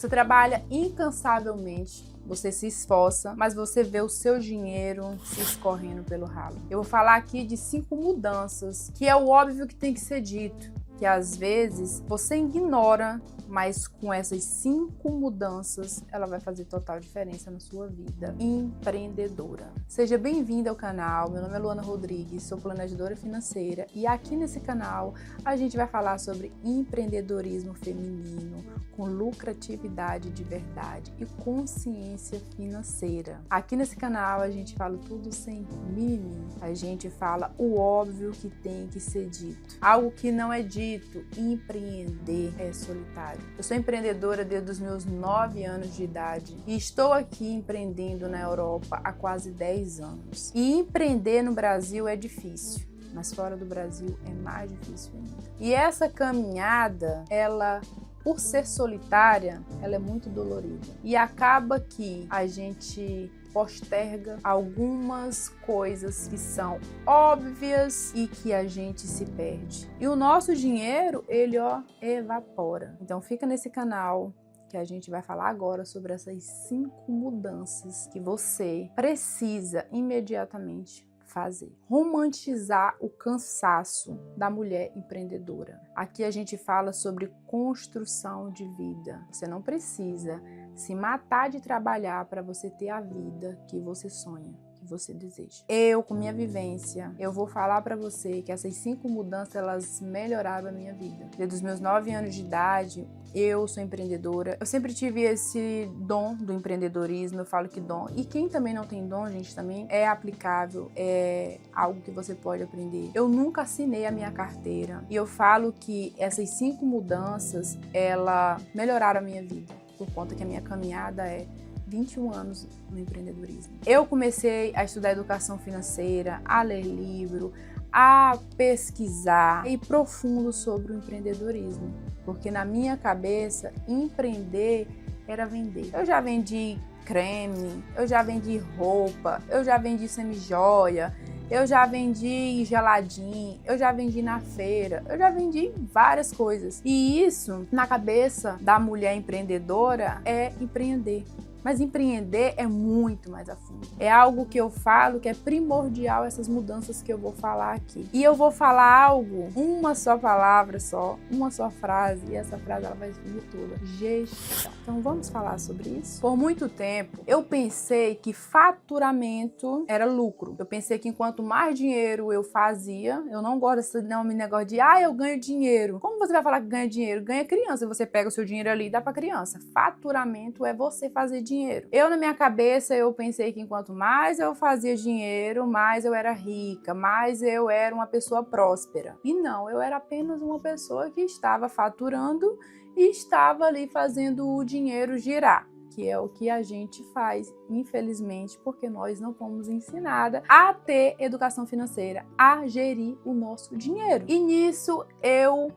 Você trabalha incansavelmente, você se esforça, mas você vê o seu dinheiro se escorrendo pelo ralo. Eu vou falar aqui de 5 mudanças, que é o óbvio que tem que ser dito, que às vezes você ignora, mas com essas 5 mudanças, ela vai fazer total diferença na sua vida empreendedora. Seja bem-vinda ao canal, meu nome é Luana Rodrigues, sou planejadora financeira e aqui nesse canal a gente vai falar sobre empreendedorismo feminino, com lucratividade de verdade e consciência financeira. Aqui nesse canal a gente fala tudo sem mimimi, a gente fala o óbvio que tem que ser dito. Algo que não é dito, empreender é solitário. Eu sou empreendedora desde os meus 9 anos de idade e estou aqui empreendendo na Europa há quase 10 anos. E empreender no Brasil é difícil, mas fora do Brasil é mais difícil ainda. E essa caminhada, ela, por ser solitária, ela é muito dolorida. E acaba que a gente posterga algumas coisas que são óbvias e que a gente se perde. E o nosso dinheiro, ele evapora. Então fica nesse canal que a gente vai falar agora sobre essas 5 mudanças que você precisa imediatamente fazer. Romantizar o cansaço da mulher empreendedora. Aqui a gente fala sobre construção de vida. Você não precisa se matar de trabalhar para você ter a vida que você sonha, que você deseja. Eu, com minha vivência, eu vou falar para você que essas 5 mudanças, elas melhoraram a minha vida. Desde os meus 9 anos de idade, eu sou empreendedora. Eu sempre tive esse dom do empreendedorismo. Eu falo que dom. E quem também não tem dom, gente, também é aplicável. É algo que você pode aprender. Eu nunca assinei a minha carteira. E eu falo que essas 5 mudanças, elas melhoraram a minha vida. Por conta que a minha caminhada é 21 anos no empreendedorismo. Eu comecei a estudar educação financeira, a ler livro, a pesquisar e profundo sobre o empreendedorismo. Porque na minha cabeça, empreender era vender. Eu já vendi creme, eu já vendi roupa, eu já vendi semijoia, eu já vendi geladinho, eu já vendi na feira, eu já vendi várias coisas. E isso, na cabeça da mulher empreendedora, é empreender. Mas empreender é muito mais a fundo. É algo que eu falo que é primordial, essas mudanças que eu vou falar aqui. E eu vou falar algo, uma só palavra só, uma só frase, e essa frase ela vai vir toda. Gestão. Então vamos falar sobre isso? Por muito tempo, eu pensei que faturamento era lucro. Eu pensei que enquanto mais dinheiro eu fazia, eu não gosto desse negócio de, eu ganho dinheiro. Como você vai falar que ganha dinheiro? Ganha criança. Você pega o seu dinheiro ali e dá pra criança. Faturamento é você fazer dinheiro. Eu, na minha cabeça, eu pensei que enquanto mais eu fazia dinheiro, mais eu era rica, mais eu era uma pessoa próspera. E não, eu era apenas uma pessoa que estava faturando e estava ali fazendo o dinheiro girar, que é o que a gente faz, infelizmente, porque nós não fomos ensinadas a ter educação financeira, a gerir o nosso dinheiro. E nisso, eu,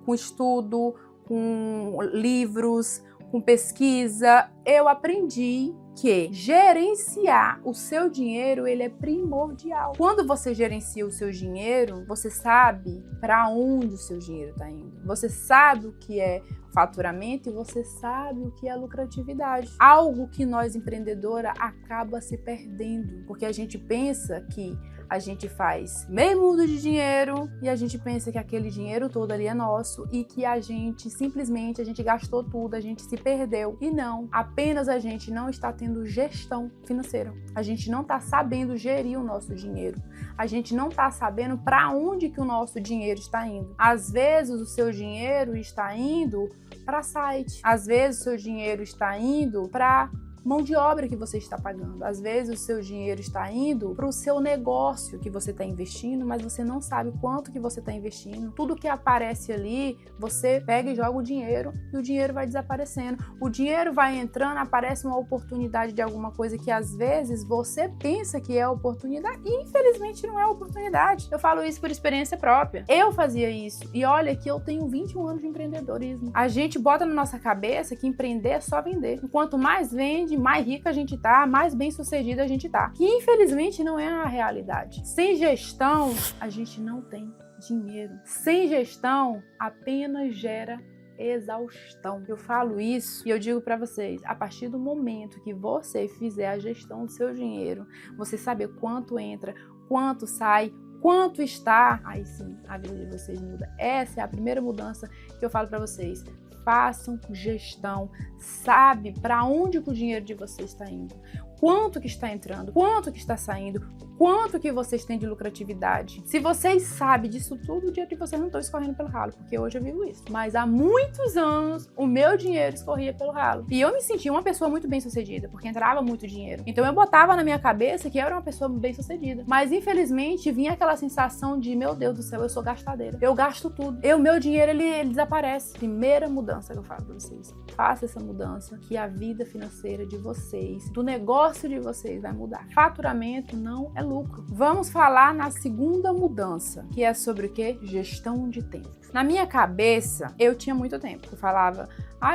com estudo, com livros, com pesquisa, eu aprendi que gerenciar o seu dinheiro, ele é primordial. Quando você gerencia o seu dinheiro, você sabe para onde o seu dinheiro está indo. Você sabe o que é faturamento e você sabe o que é lucratividade. Algo que nós empreendedora acaba se perdendo, porque a gente pensa que a gente faz meio mundo de dinheiro e a gente pensa que aquele dinheiro todo ali é nosso e que a gente simplesmente gastou tudo, a gente se perdeu. E não, apenas a gente não está tendo gestão financeira. A gente não está sabendo gerir o nosso dinheiro. A gente não está sabendo para onde que o nosso dinheiro está indo. Às vezes o seu dinheiro está indo para site. Às vezes o seu dinheiro está indo para mão de obra que você está pagando. Às vezes o seu dinheiro está indo para o seu negócio que você está investindo, mas você não sabe quanto que você está investindo. Tudo que aparece ali, você pega e joga o dinheiro e o dinheiro vai desaparecendo. O dinheiro vai entrando, aparece uma oportunidade de alguma coisa que às vezes você pensa que é oportunidade e infelizmente não é oportunidade. Eu falo isso por experiência própria. Eu fazia isso e olha que eu tenho 21 anos de empreendedorismo. A gente bota na nossa cabeça que empreender é só vender. Enquanto mais vende, mais rica a gente tá, mais bem sucedida a gente tá. Que infelizmente não é a realidade. Sem gestão, a gente não tem dinheiro. Sem gestão, apenas gera exaustão. Eu falo isso e eu digo para vocês, a partir do momento que você fizer a gestão do seu dinheiro, você saber quanto entra, quanto sai, quanto está, aí sim a vida de vocês muda. Essa é a primeira mudança que eu falo para vocês. Façam gestão, sabe para onde o dinheiro de vocês está indo, quanto que está entrando, quanto que está saindo, quanto que vocês têm de lucratividade. Se vocês sabem disso tudo, o dinheiro de vocês não está escorrendo pelo ralo, porque hoje eu vivo isso. Mas há muitos anos, o meu dinheiro escorria pelo ralo. E eu me sentia uma pessoa muito bem-sucedida, porque entrava muito dinheiro. Então eu botava na minha cabeça que eu era uma pessoa bem-sucedida. Mas infelizmente vinha aquela sensação de, meu Deus do céu, eu sou gastadeira. Eu gasto tudo. Meu dinheiro, ele desaparece. Primeira mudança que eu falo pra vocês. Faça essa mudança que a vida financeira de vocês, do negócio de vocês vai mudar. Faturamento não é lucro. Vamos falar na segunda mudança, que é sobre o quê? Gestão de tempo. Na minha cabeça, eu tinha muito tempo. Eu falava,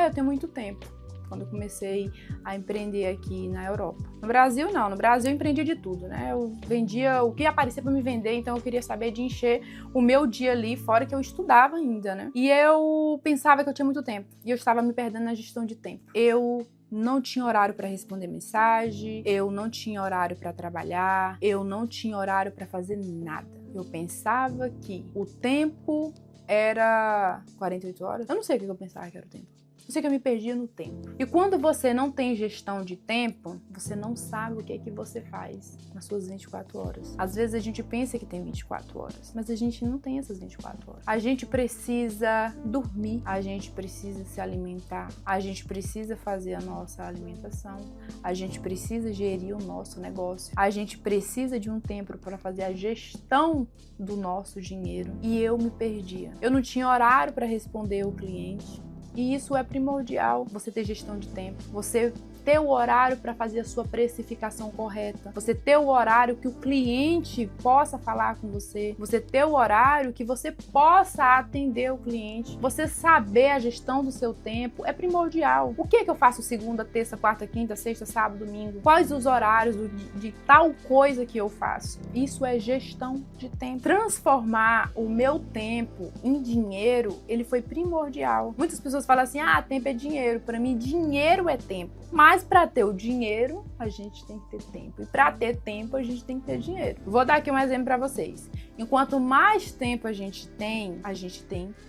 eu tenho muito tempo. Quando eu comecei a empreender aqui na Europa. No Brasil, não. No Brasil eu empreendia de tudo, né? Eu vendia o que aparecia para me vender, então eu queria saber de encher o meu dia ali, fora que eu estudava ainda, né? E eu pensava que eu tinha muito tempo. E eu estava me perdendo na gestão de tempo. Eu não tinha horário para responder mensagem, eu não tinha horário para trabalhar, eu não tinha horário para fazer nada. Eu pensava que o tempo era 48 horas. Eu não sei o que eu pensava que era o tempo. Eu sei que eu me perdia no tempo. E quando você não tem gestão de tempo, você não sabe o que é que você faz nas suas 24 horas. Às vezes a gente pensa que tem 24 horas, mas a gente não tem essas 24 horas. A gente precisa dormir, a gente precisa se alimentar, a gente precisa fazer a nossa alimentação, a gente precisa gerir o nosso negócio, a gente precisa de um tempo para fazer a gestão do nosso dinheiro. E eu me perdia. Eu não tinha horário para responder o cliente. E isso é primordial, você ter gestão de tempo, você ter o horário para fazer a sua precificação correta, você ter o horário que o cliente possa falar com você, você ter o horário que você possa atender o cliente, você saber a gestão do seu tempo é primordial. O que é que eu faço segunda, terça, quarta, quinta, sexta, sábado, domingo? Quais os horários de tal coisa que eu faço? Isso é gestão de tempo. Transformar o meu tempo em dinheiro, ele foi primordial. Muitas pessoas falam assim, tempo é dinheiro. Para mim, dinheiro é tempo. Mas para ter o dinheiro, a gente tem que ter tempo. E para ter tempo, a gente tem que ter dinheiro. Vou dar aqui um exemplo para vocês. Enquanto mais tempo a gente tem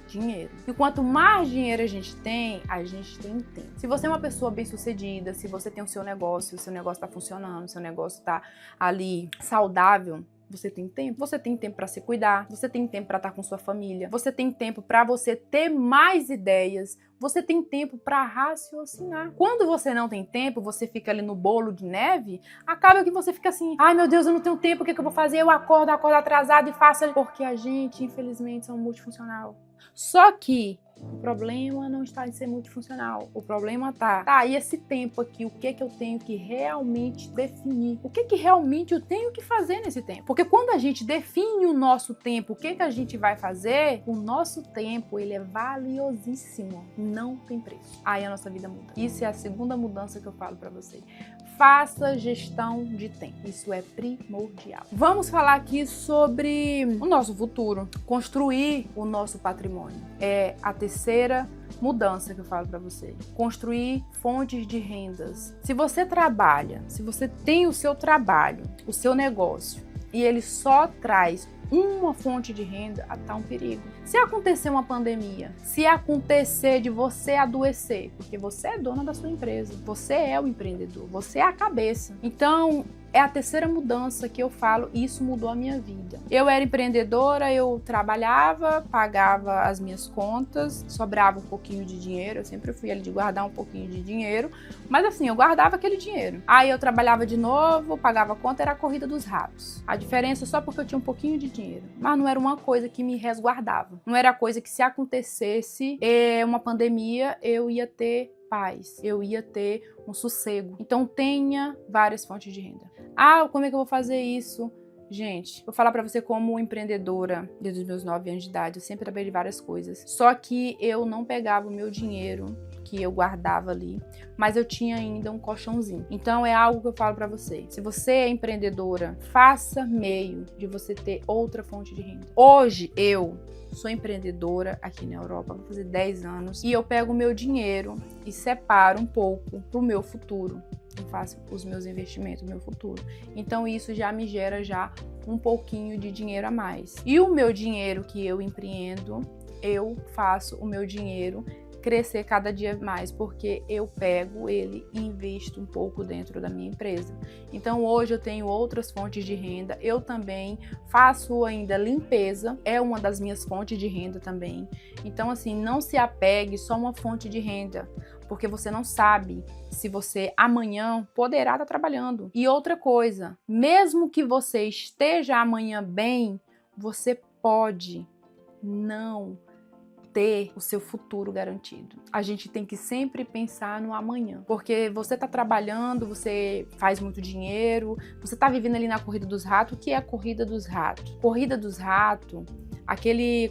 dinheiro. E quanto mais dinheiro a gente tem tempo. Se você é uma pessoa bem-sucedida, se você tem o seu negócio está funcionando, o seu negócio está ali saudável, você tem tempo? Você tem tempo para se cuidar, você tem tempo para estar com sua família, você tem tempo para você ter mais ideias, você tem tempo para raciocinar. Quando você não tem tempo, você fica ali no bolo de neve, acaba que você fica assim, ai meu Deus, eu não tenho tempo, o que eu vou fazer? Eu acordo atrasado e faço ali. Porque a gente, infelizmente, é um multifuncional. Só que o problema não está em ser multifuncional. O problema aí esse tempo aqui, o que é que eu tenho que realmente definir? O que é que realmente eu tenho que fazer nesse tempo? Porque quando a gente define o nosso tempo, o que é que a gente vai fazer? O nosso tempo, ele é valiosíssimo. Não tem preço. Aí a nossa vida muda. Isso é a segunda mudança que eu falo pra vocês. Faça gestão de tempo. Isso é primordial. Vamos falar aqui sobre o nosso futuro. Construir o nosso patrimônio. É a terceira mudança que eu falo para você. Construir fontes de rendas. Se você trabalha, se você tem o seu trabalho, o seu negócio, e ele só traz uma fonte de renda, tá um perigo. Se acontecer uma pandemia, se acontecer de você adoecer, porque você é dona da sua empresa, você é o empreendedor, você é a cabeça. Então, é a terceira mudança que eu falo, e isso mudou a minha vida. Eu era empreendedora, eu trabalhava, pagava as minhas contas, sobrava um pouquinho de dinheiro, eu sempre fui ali de guardar um pouquinho de dinheiro, mas assim, eu guardava aquele dinheiro. Aí eu trabalhava de novo, pagava a conta, era a corrida dos ratos. A diferença só porque eu tinha um pouquinho de dinheiro, mas não era uma coisa que me resguardava. Não era coisa que se acontecesse uma pandemia, eu ia ter paz, eu ia ter um sossego. Então tenha várias fontes de renda. Como é que eu vou fazer isso? Gente, vou falar pra você como empreendedora desde os meus 9 anos de idade, eu sempre trabalhei de várias coisas. Só que eu não pegava o meu dinheiro que eu guardava ali, mas eu tinha ainda um colchãozinho. Então é algo que eu falo para você. Se você é empreendedora, faça meio de você ter outra fonte de renda. Hoje eu sou empreendedora aqui na Europa, vou fazer 10 anos, e eu pego o meu dinheiro e separo um pouco pro meu futuro. Eu faço os meus investimentos, o meu futuro. Então isso já me gera já um pouquinho de dinheiro a mais. E o meu dinheiro que eu empreendo, eu faço o meu dinheiro crescer cada dia mais, porque eu pego ele e invisto um pouco dentro da minha empresa. Então hoje eu tenho outras fontes de renda, eu também faço ainda limpeza, é uma das minhas fontes de renda também. Então assim, não se apegue só a uma fonte de renda, porque você não sabe se você amanhã poderá estar trabalhando. E outra coisa, mesmo que você esteja amanhã bem, você pode não ter o seu futuro garantido. A gente tem que sempre pensar no amanhã, porque você tá trabalhando, você faz muito dinheiro, você tá vivendo ali na corrida dos ratos. O que é a corrida dos ratos? Corrida dos ratos,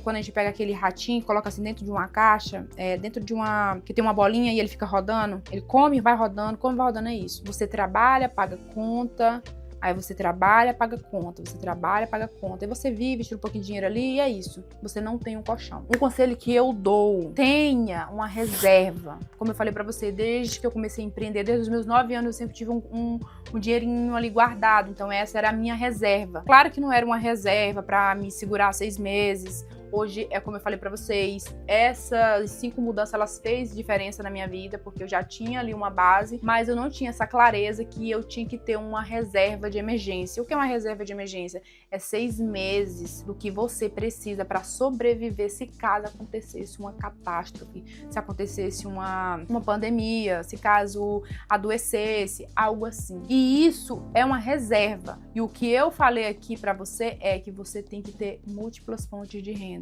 quando a gente pega aquele ratinho e coloca assim dentro de uma caixa, dentro de uma, que tem uma bolinha e ele fica rodando, ele come, vai rodando, é isso. Você trabalha, paga conta, aí você trabalha, paga conta, você trabalha, paga conta, aí você vive, tira um pouquinho de dinheiro ali e é isso. Você não tem um colchão. Um conselho que eu dou, tenha uma reserva. Como eu falei pra você, desde que eu comecei a empreender, desde os meus 9 anos, eu sempre tive um dinheirinho ali guardado, então essa era a minha reserva. Claro que não era uma reserva pra me segurar 6 meses. Hoje, é como eu falei pra vocês, essas 5 mudanças, elas fez diferença na minha vida, porque eu já tinha ali uma base, mas eu não tinha essa clareza que eu tinha que ter uma reserva de emergência. O que é uma reserva de emergência? É 6 meses do que você precisa para sobreviver se caso acontecesse uma catástrofe, se acontecesse uma pandemia, se caso adoecesse, algo assim. E isso é uma reserva. E o que eu falei aqui para você é que você tem que ter múltiplas fontes de renda.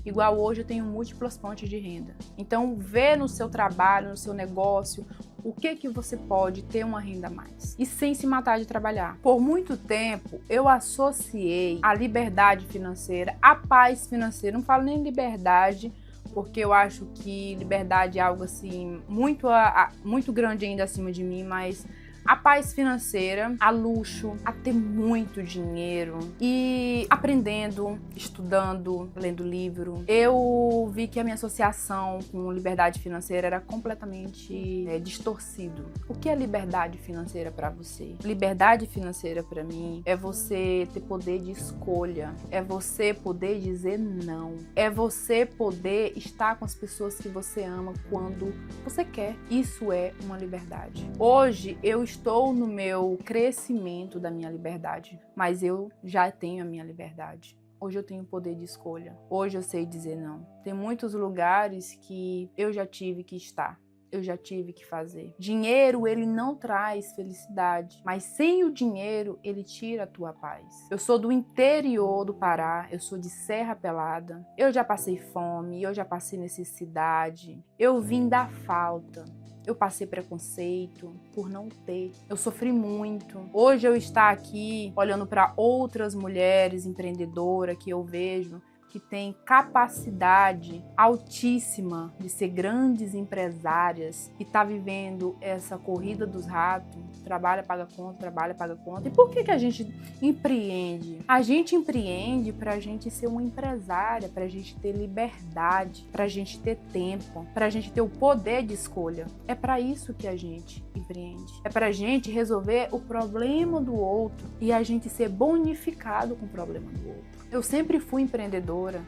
Igual hoje eu tenho múltiplas fontes de renda. Então vê no seu trabalho, no seu negócio, o que você pode ter uma renda a mais. E sem se matar de trabalhar. Por muito tempo eu associei a liberdade financeira, a paz financeira. Não falo nem liberdade, porque eu acho que liberdade é algo assim muito grande ainda acima de mim, mas a paz financeira, a luxo, a ter muito dinheiro e aprendendo, estudando, lendo livro. Eu vi que a minha associação com liberdade financeira era completamente distorcido. O que é liberdade financeira para você? Liberdade financeira para mim é você ter poder de escolha, é você poder dizer não, é você poder estar com as pessoas que você ama quando você quer. Isso é uma liberdade. Hoje eu estou no meu crescimento da minha liberdade, mas eu já tenho a minha liberdade. Hoje eu tenho poder de escolha. Hoje eu sei dizer não. Tem muitos lugares que eu já tive que estar. Eu já tive que fazer. Dinheiro, ele não traz felicidade, mas sem o dinheiro, ele tira a tua paz. Eu sou do interior do Pará, eu sou de Serra Pelada. Eu já passei fome, eu já passei necessidade. Eu vim da falta. Eu passei preconceito por não ter. Eu sofri muito. Hoje eu estou aqui olhando para outras mulheres empreendedoras que eu vejo que têm capacidade altíssima de ser grandes empresárias e tá vivendo essa corrida dos ratos, trabalha, paga conta, trabalha, paga conta. E por que a gente empreende? A gente empreende pra gente ser uma empresária, pra gente ter liberdade, pra gente ter tempo, pra gente ter o poder de escolha. É pra isso que a gente empreende. É pra gente resolver o problema do outro e a gente ser bonificado com o problema do outro. Eu sempre fui empreendedora,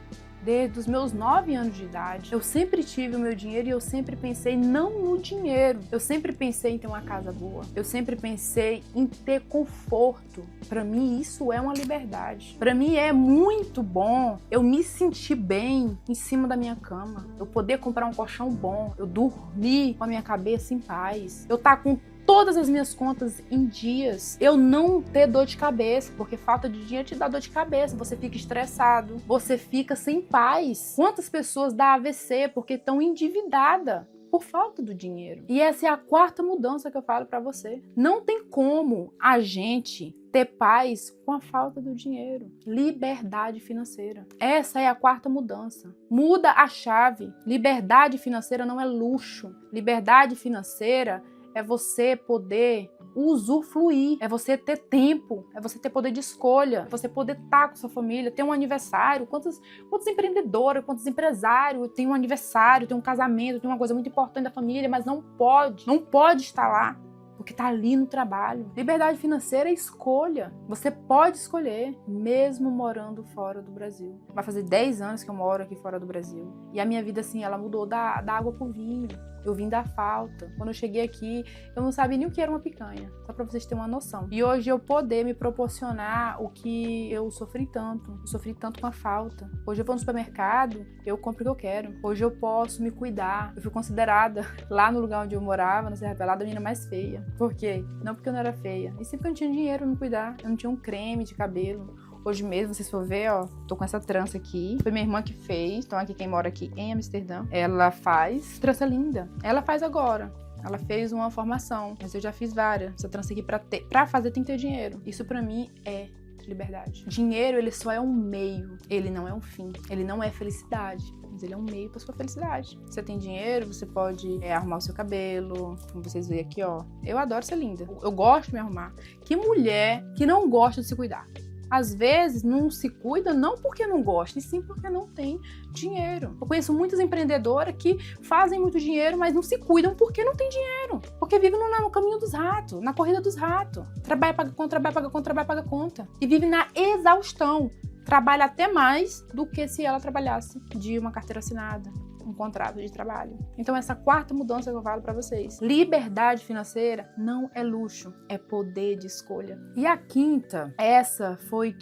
desde os meus 9 anos de idade. Eu sempre tive o meu dinheiro e eu sempre pensei não no dinheiro. Eu sempre pensei em ter uma casa boa. Eu sempre pensei em ter conforto. Para mim, isso é uma liberdade. Para mim, é muito bom eu me sentir bem em cima da minha cama. Eu poder comprar um colchão bom. Eu dormir com a minha cabeça em paz. Eu estar com todas as minhas contas em dias, eu não ter dor de cabeça, porque falta de dinheiro te dá dor de cabeça, você fica estressado, você fica sem paz. Quantas pessoas dá AVC porque estão endividadas? por falta do dinheiro. E essa é a quarta mudança que eu falo para você. Não tem como a gente ter paz com a falta do dinheiro. Liberdade financeira. Essa é a quarta mudança. Muda a chave. Liberdade financeira não é luxo. Liberdade financeira é você poder usufruir, é você ter tempo, é você ter poder de escolha, é você poder estar com sua família, ter um aniversário. Quantos empreendedores, quantos empresários tem um aniversário, tem um casamento, tem uma coisa muito importante da família, mas não pode estar lá, porque está ali no trabalho. Liberdade financeira é escolha. Você pode escolher, mesmo morando fora do Brasil. Vai fazer 10 anos que eu moro aqui fora do Brasil. E a minha vida, assim, ela mudou da água pro vinho. Eu vim da falta. Quando eu cheguei aqui, eu não sabia nem o que era uma picanha. Só pra vocês terem uma noção. E hoje eu poder me proporcionar o que eu sofri tanto. Eu sofri tanto com a falta. Hoje eu vou no supermercado, eu compro o que eu quero. Hoje eu posso me cuidar. Eu fui considerada, lá no lugar onde eu morava, na Serra Pelada, a menina mais feia. Por quê? Não porque eu não era feia. E sim porque eu não tinha dinheiro pra me cuidar. Eu não tinha um creme de cabelo. Hoje mesmo, vocês for ver, ó, tô com essa trança aqui. Foi minha irmã que fez. Então aqui quem mora aqui em Amsterdã. Ela faz trança linda. Ela faz agora. Ela fez uma formação, mas eu já fiz várias. Essa trança aqui pra fazer tem que ter dinheiro. Isso pra mim é liberdade. Dinheiro, ele só é um meio. Ele não é um fim. Ele não é felicidade. Mas ele é um meio para sua felicidade. Você tem dinheiro, você pode arrumar o seu cabelo, como vocês veem aqui, ó. Eu adoro ser linda. Eu gosto de me arrumar. Que mulher que não gosta de se cuidar? Às vezes não se cuida não porque não gosta, e sim porque não tem dinheiro. Eu conheço muitas empreendedoras que fazem muito dinheiro, mas não se cuidam porque não tem dinheiro. Porque vivem no caminho dos ratos, na corrida dos ratos. Trabalha, paga conta, trabalha, paga conta, trabalha, paga conta. E vive na exaustão. Trabalha até mais do que se ela trabalhasse de uma carteira assinada, um contrato de trabalho. Então essa quarta mudança que eu falo para vocês. Liberdade financeira não é luxo, é poder de escolha. E a quinta, essa foi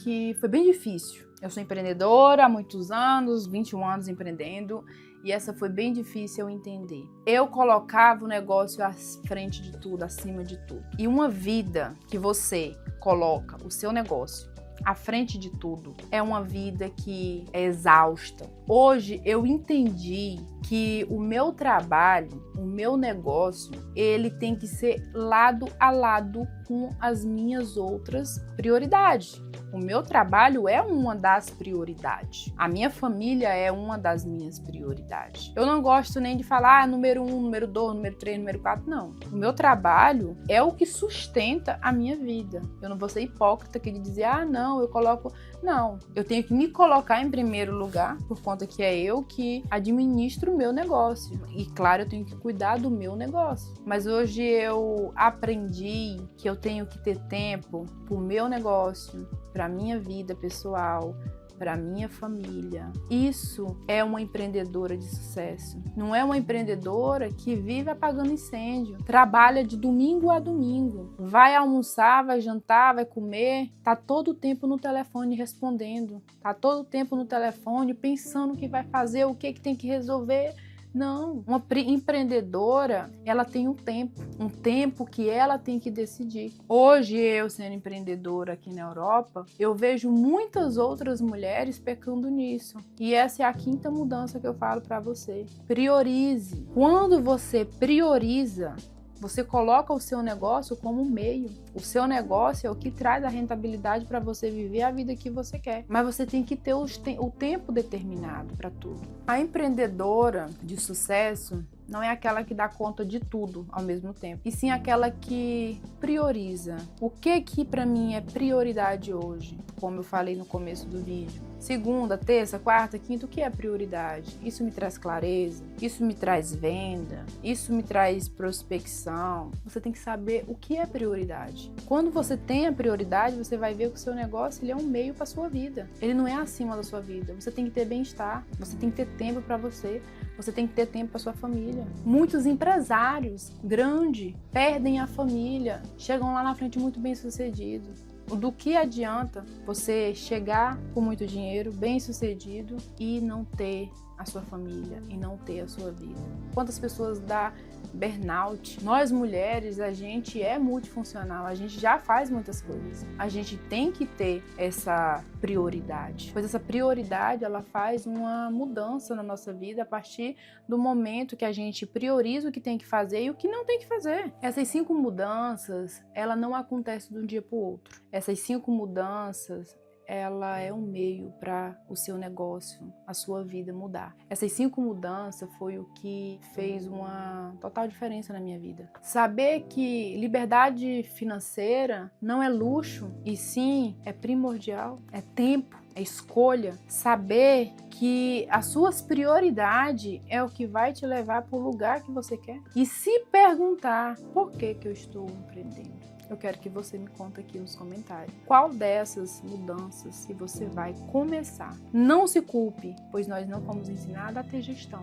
bem difícil. Eu sou empreendedora há muitos anos, 21 anos empreendendo, e essa foi bem difícil eu entender. Eu colocava o negócio à frente de tudo, acima de tudo. E uma vida que você coloca o seu negócio à frente de tudo é uma vida que é exausta. Hoje eu entendi que o meu trabalho, o meu negócio, ele tem que ser lado a lado com as minhas outras prioridades. O meu trabalho é uma das prioridades. A minha família é uma das minhas prioridades. Eu não gosto nem de falar número 1, número 2, número 3, número 4, não. O meu trabalho é o que sustenta a minha vida. Eu não vou ser hipócrita aqui de dizer, não, eu coloco... Não, eu tenho que me colocar em primeiro lugar, por conta que é eu que administro o meu negócio. E claro, eu tenho que cuidar do meu negócio. Mas hoje eu aprendi que eu tenho que ter tempo pro meu negócio, pra minha vida pessoal, para minha família. Isso é uma empreendedora de sucesso. Não é uma empreendedora que vive apagando incêndio, trabalha de domingo a domingo, vai almoçar, vai jantar, vai comer, tá todo o tempo no telefone respondendo, tá todo o tempo no telefone pensando o que vai fazer, o que tem que resolver. Não, uma empreendedora, ela tem um tempo que ela tem que decidir. Hoje, eu sendo empreendedora aqui na Europa, eu vejo muitas outras mulheres pecando nisso. E essa é a quinta mudança que eu falo para você. Priorize. Quando você prioriza, você coloca o seu negócio como meio. O seu negócio é o que traz a rentabilidade para você viver a vida que você quer. Mas você tem que ter o tempo determinado para tudo. A empreendedora de sucesso não é aquela que dá conta de tudo ao mesmo tempo, e sim aquela que prioriza. O que para mim é prioridade hoje? Como eu falei no começo do vídeo. Segunda, terça, quarta, quinta, o que é prioridade? Isso me traz clareza, isso me traz venda, isso me traz prospecção. Você tem que saber o que é prioridade. Quando você tem a prioridade, você vai ver que o seu negócio ele é um meio para sua vida. Ele não é acima da sua vida. Você tem que ter bem-estar, você tem que ter tempo para você. Você tem que ter tempo para sua família. Muitos empresários grandes perdem a família, chegam lá na frente muito bem sucedidos. Do que adianta você chegar com muito dinheiro, bem sucedido, e não ter a sua família, e não ter a sua vida? Quantas pessoas dá burnout. Nós mulheres, a gente é multifuncional, a gente já faz muitas coisas. A gente tem que ter essa prioridade, pois essa prioridade ela faz uma mudança na nossa vida a partir do momento que a gente prioriza o que tem que fazer e o que não tem que fazer. Essas 5 mudanças, ela não acontece de um dia para o outro. Essas 5 mudanças, ela é um meio para o seu negócio, a sua vida mudar. Essas 5 mudanças foi o que fez uma total diferença na minha vida. Saber que liberdade financeira não é luxo, e sim é primordial, é tempo, é escolha. Saber que as suas prioridades é o que vai te levar para o lugar que você quer. E se perguntar, por que eu estou empreendendo? Eu quero que você me conte aqui nos comentários. Qual dessas mudanças que você vai começar? Não se culpe, pois nós não fomos ensinados a ter gestão.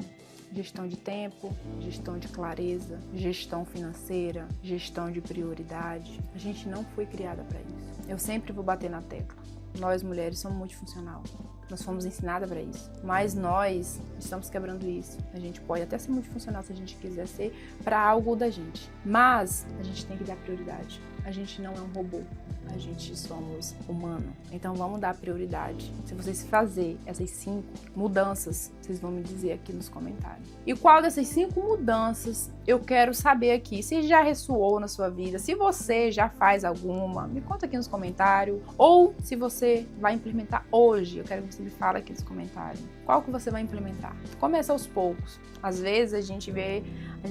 Gestão de tempo, gestão de clareza, gestão financeira, gestão de prioridade. A gente não foi criada para isso. Eu sempre vou bater na tecla. Nós mulheres somos multifuncional. Nós fomos ensinadas para isso. Mas nós estamos quebrando isso. A gente pode até ser multifuncional se a gente quiser ser para algo da gente. Mas a gente tem que dar prioridade. A gente não é um robô. A gente somos humano. Então vamos dar prioridade. Se vocês fazerem essas 5 mudanças, vocês vão me dizer aqui nos comentários. E qual dessas 5 mudanças eu quero saber aqui? Se já ressoou na sua vida, se você já faz alguma, me conta aqui nos comentários. Ou se você vai implementar hoje, eu quero que você me fale aqui nos comentários. Qual que você vai implementar? Começa aos poucos. Às vezes a gente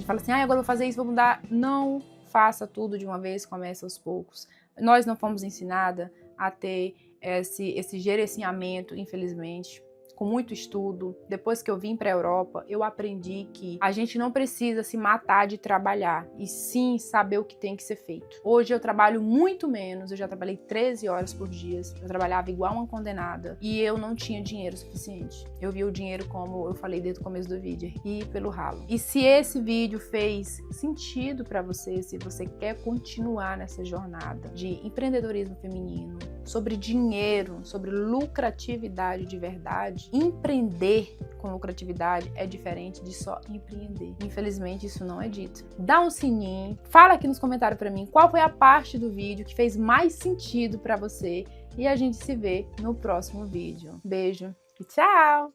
fala assim, agora eu vou fazer isso, vou mudar. Não faça tudo de uma vez, comece aos poucos. Nós não fomos ensinadas a ter esse gerenciamento, infelizmente, com muito estudo. Depois que eu vim para a Europa, eu aprendi que a gente não precisa se matar de trabalhar, e sim saber o que tem que ser feito. Hoje eu trabalho muito menos, eu já trabalhei 13 horas por dia, eu trabalhava igual uma condenada, e eu não tinha dinheiro suficiente. Eu vi o dinheiro, como eu falei desde o começo do vídeo, ir pelo ralo. E se esse vídeo fez sentido para você, se você quer continuar nessa jornada de empreendedorismo feminino, sobre dinheiro, sobre lucratividade de verdade, empreender com lucratividade é diferente de só empreender. Infelizmente, isso não é dito. Dá um sininho, fala aqui nos comentários para mim qual foi a parte do vídeo que fez mais sentido para você, e a gente se vê no próximo vídeo. Beijo e tchau!